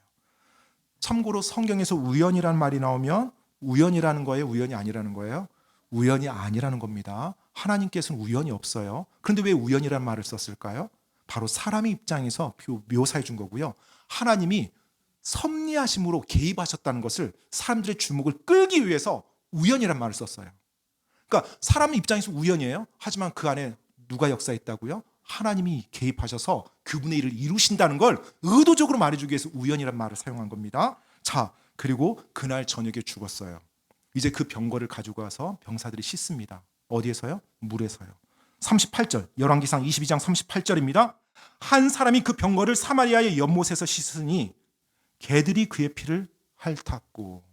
참고로 성경에서 우연이라는 말이 나오면 우연이라는 거예요? 우연이 아니라는 거예요? 우연이 아니라는 겁니다. 하나님께서는 우연이 없어요. 그런데 왜 우연이라는 말을 썼을까요? 바로 사람의 입장에서 묘사해 준 거고요. 하나님이 섭리하심으로 개입하셨다는 것을 사람들의 주목을 끌기 위해서 우연이라는 말을 썼어요. 그러니까 사람의 입장에서 우연이에요. 하지만 그 안에 누가 역사했다고요? 하나님이 개입하셔서 그분의 일을 이루신다는 걸 의도적으로 말해주기 위해서 우연이라는 말을 사용한 겁니다. 자, 그리고 그날 저녁에 죽었어요. 이제 그 병거를 가지고 가서 병사들이 씻습니다. 어디에서요? 물에서요. 38절, 열왕기상 22장 38절입니다. 한 사람이 그 병거를 사마리아의 연못에서 씻으니 개들이 그의 피를 핥았고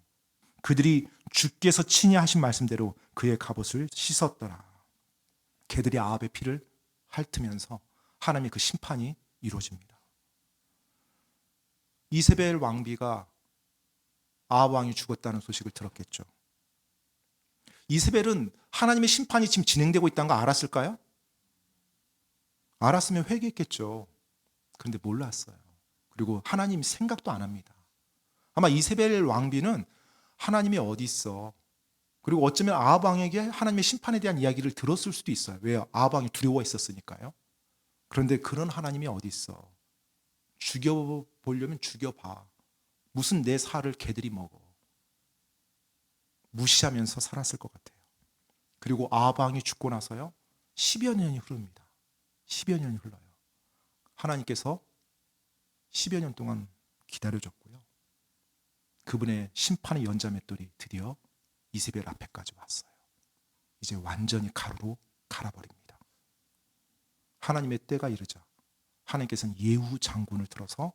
그들이 주께서 친히 하신 말씀대로 그의 갑옷을 씻었더라. 개들이 아합의 피를 핥으면서 하나님의 그 심판이 이루어집니다. 이세벨 왕비가 아합 왕이 죽었다는 소식을 들었겠죠. 이세벨은 하나님의 심판이 지금 진행되고 있다는 거 알았을까요? 알았으면 회개했겠죠. 그런데 몰랐어요. 그리고 하나님 생각도 안 합니다. 아마 이세벨 왕비는 하나님이 어디 있어? 그리고 어쩌면 아합 왕에게 하나님의 심판에 대한 이야기를 들었을 수도 있어요. 왜요? 아합 왕이 두려워했었으니까요. 그런데 그런 하나님이 어디 있어? 죽여보려면 죽여봐. 무슨 내 살을 개들이 먹어. 무시하면서 살았을 것 같아요. 그리고 아합 왕이 죽고 나서요 10여 년이 흐릅니다. 10여 년이 흘러요. 하나님께서 10여 년 동안 기다려줬고요. 그분의 심판의 연자맷돌이 드디어 이세벨 앞에까지 왔어요. 이제 완전히 가루로 갈아버립니다. 하나님의 때가 이르자 하나님께서는 예후 장군을 들어서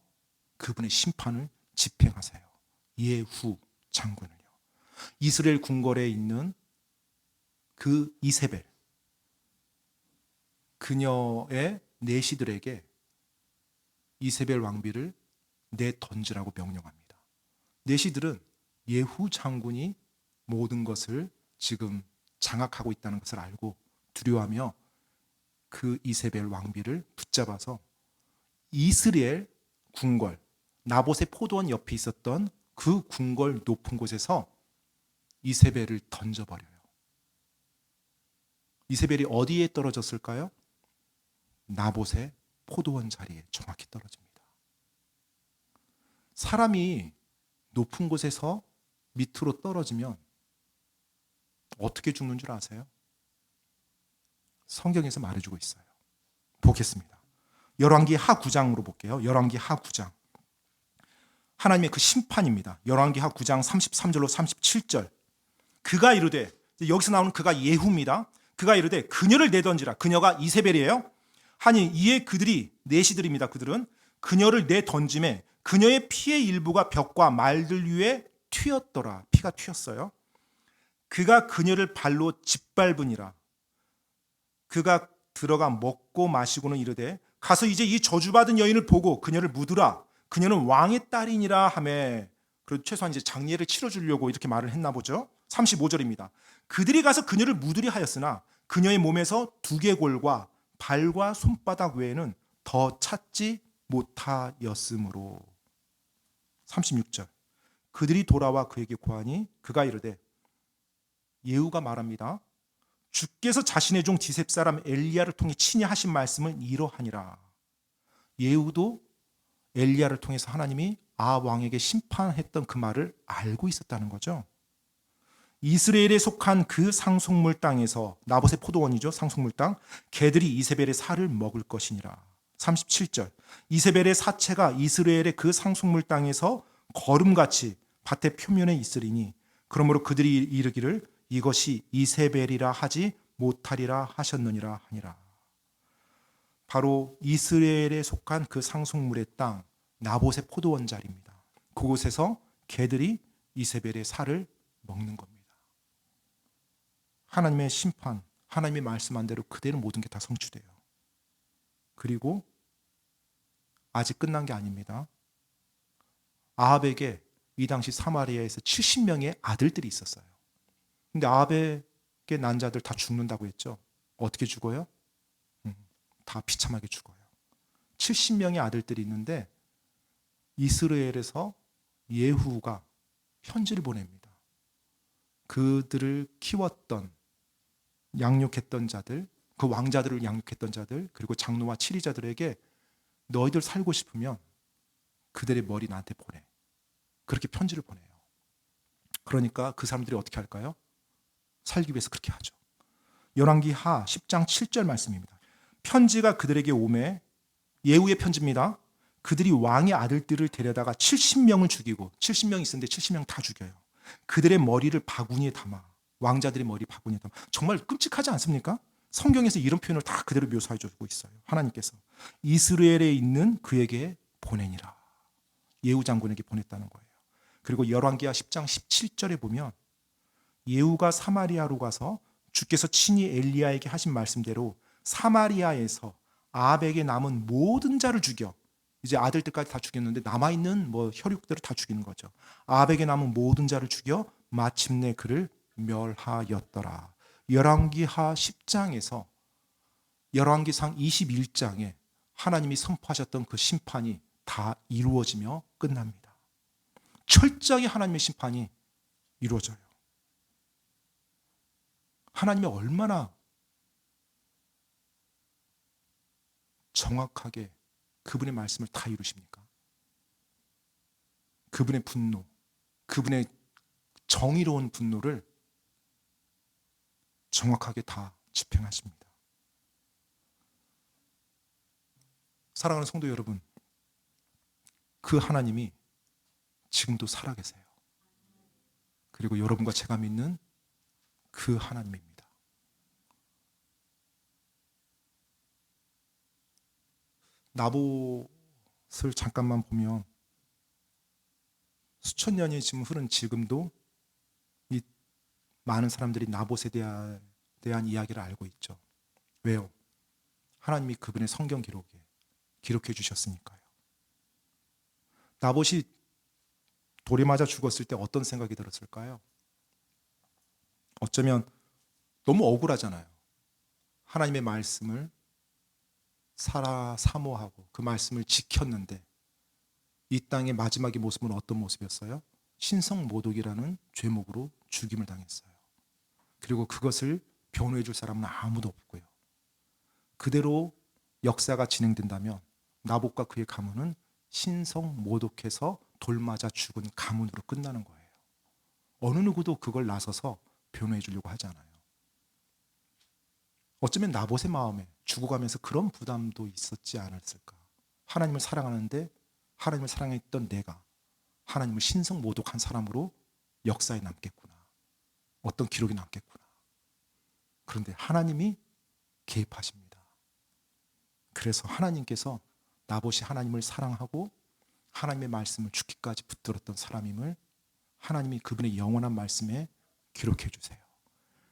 그분의 심판을 집행하세요. 예후 장군을요. 이스라엘 궁궐에 있는 그 이세벨, 그녀의 내시들에게 이세벨 왕비를 내던지라고 명령합니다. 내시들은 예후 장군이 모든 것을 지금 장악하고 있다는 것을 알고 두려워하며 그 이세벨 왕비를 붙잡아서 이스라엘 궁궐, 나봇의 포도원 옆에 있었던 그 궁궐 높은 곳에서 이세벨을 던져버려요. 이세벨이 어디에 떨어졌을까요? 나봇의 포도원 자리에 정확히 떨어집니다. 사람이 높은 곳에서 밑으로 떨어지면 어떻게 죽는 줄 아세요? 성경에서 말해주고 있어요. 보겠습니다. 열왕기 하 9장으로 볼게요. 열왕기 하 9장. 하나님의 그 심판입니다. 열왕기 하 9장 33절로 37절. 그가 이르되, 여기서 나오는 그가 예후입니다. 그가 이르되 그녀를 내던지라. 그녀가 이세벨이에요. 하니 이에 그들이 내시들입니다. 그들은 그녀를 내던짐에 그녀의 피의 일부가 벽과 말들 위에 튀었더라. 피가 튀었어요. 그가 그녀를 발로 짓밟으니라. 그가 들어가 먹고 마시고는 이르되 가서 이제 이 저주받은 여인을 보고 그녀를 묻으라. 그녀는 왕의 딸이니라 하매, 그래도 최소한 이제 장례를 치러주려고 이렇게 말을 했나 보죠. 35절입니다. 그들이 가서 그녀를 묻으려 하였으나 그녀의 몸에서 두개골과 발과 손바닥 외에는 더 찾지 못하였으므로. 36절. 그들이 돌아와 그에게 고하니 그가 이르되, 예후가 말합니다. 주께서 자신의 종 디셉 사람 엘리야를 통해 친히 하신 말씀은 이러하니라. 예후도 엘리야를 통해서 하나님이 아합 왕에게 심판했던 그 말을 알고 있었다는 거죠. 이스라엘에 속한 그 상속물 땅에서, 나봇의 포도원이죠, 상속물 땅, 개들이 이세벨의 살을 먹을 것이니라. 37절. 이세벨의 사체가 이스라엘의 그 상속물 땅에서 거름같이 밭의 표면에 있으리니 그러므로 그들이 이르기를 이것이 이세벨이라 하지 못하리라 하셨느니라 하니라. 바로 이스라엘에 속한 그 상속물의 땅, 나봇의 포도원 자리입니다. 그곳에서 개들이 이세벨의 살을 먹는 겁니다. 하나님의 심판, 하나님의 말씀한 대로 그대로 모든 게 다 성취돼요. 그리고 아직 끝난 게 아닙니다. 아합에게 이 당시 사마리아에서 70명의 아들들이 있었어요. 근데 아합에게 난 자들 다 죽는다고 했죠. 어떻게 죽어요? 다 비참하게 죽어요. 70명의 아들들이 있는데 이스라엘에서 예후가 편지를 보냅니다. 그들을 키웠던, 양육했던 자들, 그 왕자들을 양육했던 자들, 그리고 장로와 치리자들에게 너희들 살고 싶으면 그들의 머리 나한테 보내. 그렇게 편지를 보내요. 그러니까 그 사람들이 어떻게 할까요? 살기 위해서 그렇게 하죠. 열왕기 하 10장 7절 말씀입니다. 편지가 그들에게 오매, 예후의 편지입니다. 그들이 왕의 아들들을 데려다가 70명을 죽이고, 70명이 있었는데 70명 다 죽여요. 그들의 머리를 바구니에 담아, 왕자들의 머리 바구니에 담아. 정말 끔찍하지 않습니까? 성경에서 이런 표현을 다 그대로 묘사해 주고 있어요. 하나님께서 이스라엘에 있는 그에게 보내니라. 예후 장군에게 보냈다는 거예요. 그리고 열왕기하 10장 17절에 보면 예후가 사마리아로 가서 주께서 친히 엘리야에게 하신 말씀대로 사마리아에서 아합에게 남은 모든 자를 죽여, 이제 아들들까지 다 죽였는데 남아있는 혈육들을 다 죽이는 거죠. 아합에게 남은 모든 자를 죽여 마침내 그를 멸하였더라. 열왕기하 10장에서 열왕기상 21장에 하나님이 선포하셨던 그 심판이 다 이루어지며 끝납니다. 철저하게 하나님의 심판이 이루어져요. 하나님이 얼마나 정확하게 그분의 말씀을 다 이루십니까? 그분의 분노, 그분의 정의로운 분노를 정확하게 다 집행하십니다. 사랑하는 성도 여러분, 그 하나님이 지금도 살아계세요. 그리고 여러분과 제가 믿는 그 하나님입니다. 나봇을 잠깐만 보면 수천 년이 지금 흐른 지금도 이 많은 사람들이 나봇에 대한 이야기를 알고 있죠. 왜요? 하나님이 그분의 성경 기록에 기록해 주셨으니까요. 나봇이 돌에 맞아 죽었을 때 어떤 생각이 들었을까요? 어쩌면 너무 억울하잖아요. 하나님의 말씀을 사모하고 그 말씀을 지켰는데 이 땅의 마지막의 모습은 어떤 모습이었어요? 신성모독이라는 죄목으로 죽임을 당했어요. 그리고 그것을 변호해 줄 사람은 아무도 없고요. 그대로 역사가 진행된다면 나봇과 그의 가문은 신성모독해서 돌 맞아 죽은 가문으로 끝나는 거예요. 어느 누구도 그걸 나서서 변호해 주려고 하지 않아요. 어쩌면 나봇의 마음에 죽어가면서 그런 부담도 있었지 않았을까. 하나님을 사랑하는데 하나님을 사랑했던 내가 하나님을 신성모독한 사람으로 역사에 남겠구나. 어떤 기록이 남겠구나. 그런데 하나님이 개입하십니다. 그래서 하나님께서 나봇이 하나님을 사랑하고 하나님의 말씀을 죽기까지 붙들었던 사람임을 하나님이 그분의 영원한 말씀에 기록해 주세요.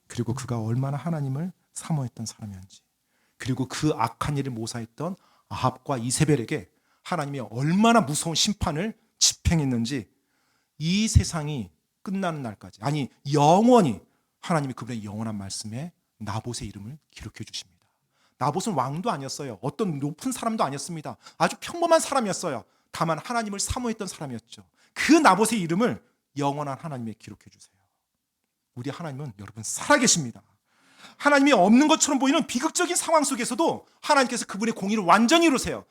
그리고 그가 얼마나 하나님을 사모했던 사람이었는지, 그리고 그 악한 일을 모사했던 아합과 이세벨에게 하나님이 얼마나 무서운 심판을 집행했는지, 이 세상이 끝나는 날까지, 아니 영원히 하나님이 그분의 영원한 말씀에 나봇의 이름을 기록해 주십니다. 나봇은 왕도 아니었어요. 어떤 높은 사람도 아니었습니다. 아주 평범한 사람이었어요. 다만 하나님을 사모했던 사람이었죠. 그 나봇의 이름을 영원한 하나님에 기록해 주세요. 우리 하나님은 여러분 살아계십니다. 하나님이 없는 것처럼 보이는 비극적인 상황 속에서도 하나님께서 그분의 공의를 완전히 이루세요.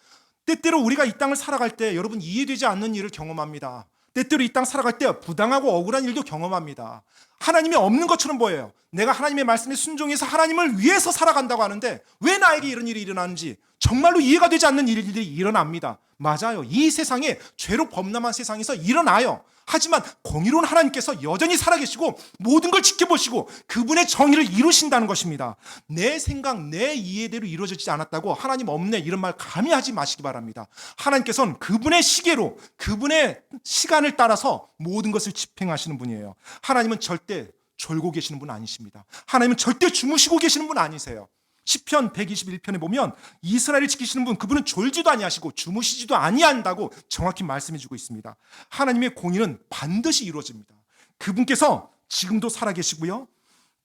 때때로 우리가 이 땅을 살아갈 때 여러분 이해되지 않는 일을 경험합니다. 때때로 이 땅 살아갈 때 부당하고 억울한 일도 경험합니다. 하나님이 없는 것처럼 보여요. 내가 하나님의 말씀에 순종해서 하나님을 위해서 살아간다고 하는데 왜 나에게 이런 일이 일어나는지 정말로 이해가 되지 않는 일들이 일어납니다. 맞아요. 이 세상에 죄로 범람한 세상에서 일어나요. 하지만 공의로운 하나님께서 여전히 살아계시고 모든 걸 지켜보시고 그분의 정의를 이루신다는 것입니다. 내 생각, 내 이해대로 이루어지지 않았다고 하나님 없네 이런 말 감히 하지 마시기 바랍니다. 하나님께서는 그분의 시계로 그분의 시간을 따라서 모든 것을 집행하시는 분이에요. 하나님은 절대 졸고 계시는 분 아니십니다. 하나님은 절대 주무시고 계시는 분 아니세요. 시편 121편에 보면 이스라엘을 지키시는 분, 그분은 졸지도 아니하시고 주무시지도 아니한다고 정확히 말씀해 주고 있습니다. 하나님의 공의는 반드시 이루어집니다. 그분께서 지금도 살아계시고요,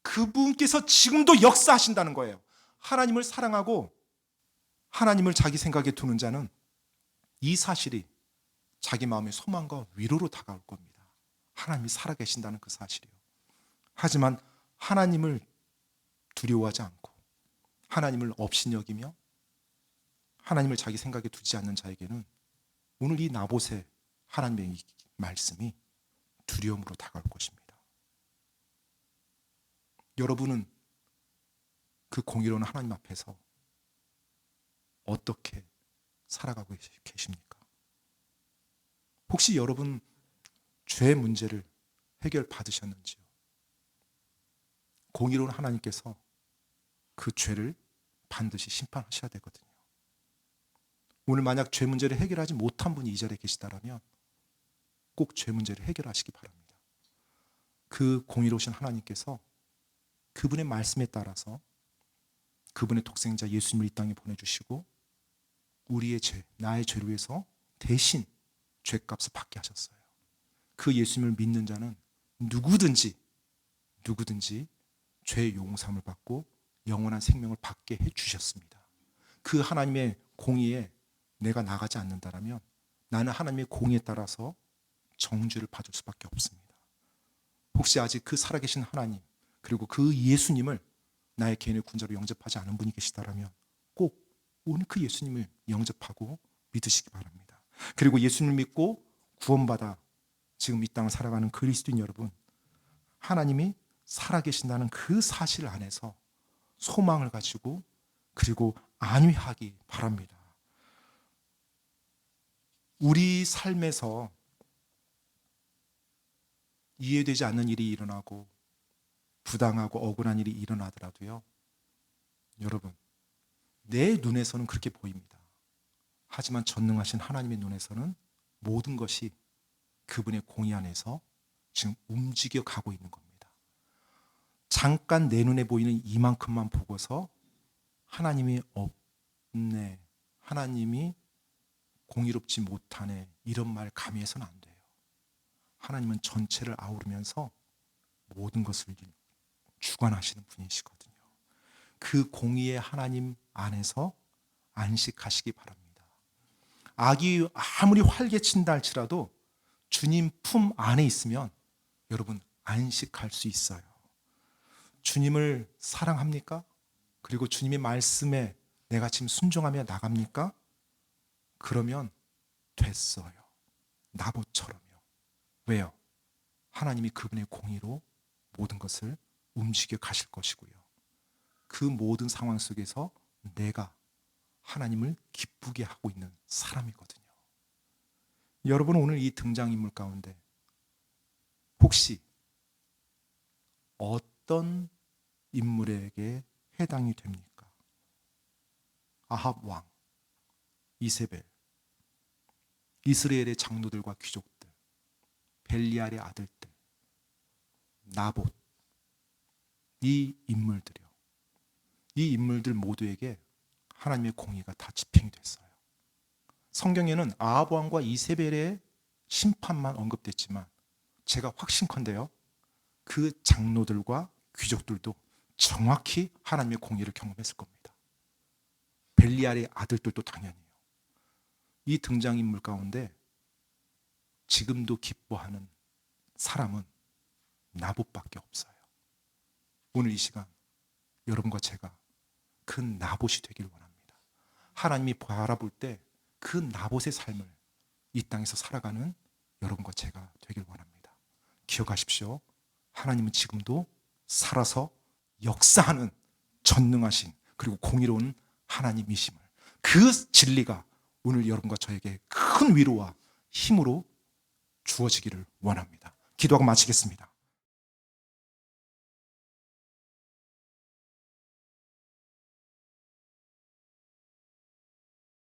그분께서 지금도 역사하신다는 거예요. 하나님을 사랑하고 하나님을 자기 생각에 두는 자는 이 사실이 자기 마음의 소망과 위로로 다가올 겁니다. 하나님이 살아계신다는 그 사실이요. 하지만 하나님을 두려워하지 않고 하나님을 업신여기며 하나님을 자기 생각에 두지 않는 자에게는 오늘 이 나봇의 하나님의 이 말씀이 두려움으로 다가올 것입니다. 여러분은 그 공의로운 하나님 앞에서 어떻게 살아가고 계십니까? 혹시 여러분 죄 문제를 해결받으셨는지요? 공의로운 하나님께서 그 죄를 반드시 심판하셔야 되거든요. 오늘 만약 죄 문제를 해결하지 못한 분이 이 자리에 계시다면 꼭 죄 문제를 해결하시기 바랍니다. 그 공의로우신 하나님께서 그분의 말씀에 따라서 그분의 독생자 예수님을 이 땅에 보내주시고 우리의 죄, 나의 죄를 위해서 대신 죄값을 받게 하셨어요. 그 예수님을 믿는 자는 누구든지 죄의 용서함을 받고 영원한 생명을 받게 해주셨습니다. 그 하나님의 공의에 내가 나가지 않는다면 나는 하나님의 공의에 따라서 정죄를 받을 수밖에 없습니다. 혹시 아직 그 살아계신 하나님 그리고 그 예수님을 나의 개인의 군자로 영접하지 않은 분이 계시다면 꼭 오늘 그 예수님을 영접하고 믿으시기 바랍니다. 그리고 예수님을 믿고 구원받아 지금 이 땅을 살아가는 그리스도인 여러분, 하나님이 살아계신다는 그 사실 안에서 소망을 가지고 그리고 안위하기 바랍니다. 우리 삶에서 이해되지 않는 일이 일어나고 부당하고 억울한 일이 일어나더라도요, 여러분, 내 눈에서는 그렇게 보입니다. 하지만 전능하신 하나님의 눈에서는 모든 것이 그분의 공의 안에서 지금 움직여 가고 있는 겁니다. 잠깐 내 눈에 보이는 이만큼만 보고서 하나님이 없네, 하나님이 공의롭지 못하네, 이런 말 감히 해서는 안 돼요. 하나님은 전체를 아우르면서 모든 것을 주관하시는 분이시거든요. 그 공의의 하나님 안에서 안식하시기 바랍니다. 악이 아무리 활개친다 할지라도 주님 품 안에 있으면 여러분 안식할 수 있어요. 주님을 사랑합니까? 그리고 주님의 말씀에 내가 지금 순종하며 나갑니까? 그러면 됐어요. 나봇처럼요. 왜요? 하나님이 그분의 공의로 모든 것을 움직여 가실 것이고요. 그 모든 상황 속에서 내가 하나님을 기쁘게 하고 있는 사람이거든요. 여러분, 오늘 이 등장인물 가운데 혹시 어떤 인물에게 해당이 됩니까? 아합 왕, 이세벨, 이스라엘의 장로들과 귀족들, 벨리알의 아들들, 나봇, 이 인물들이요. 이 인물들 모두에게 하나님의 공의가 다 집행이 됐어요. 성경에는 아합 왕과 이세벨의 심판만 언급됐지만 제가 확신컨대요, 그 장로들과 귀족들도 정확히 하나님의 공의를 경험했을 겁니다. 벨리알의 아들들도 당연히요. 이 등장인물 가운데 지금도 기뻐하는 사람은 나봇밖에 없어요. 오늘 이 시간 여러분과 제가 그 나봇이 되길 원합니다. 하나님이 바라볼 때 그 나봇의 삶을 이 땅에서 살아가는 여러분과 제가 되길 원합니다. 기억하십시오. 하나님은 지금도 살아서 역사하는 전능하신 그리고 공의로운 하나님이심을, 그 진리가 오늘 여러분과 저에게 큰 위로와 힘으로 주어지기를 원합니다. 기도하고 마치겠습니다.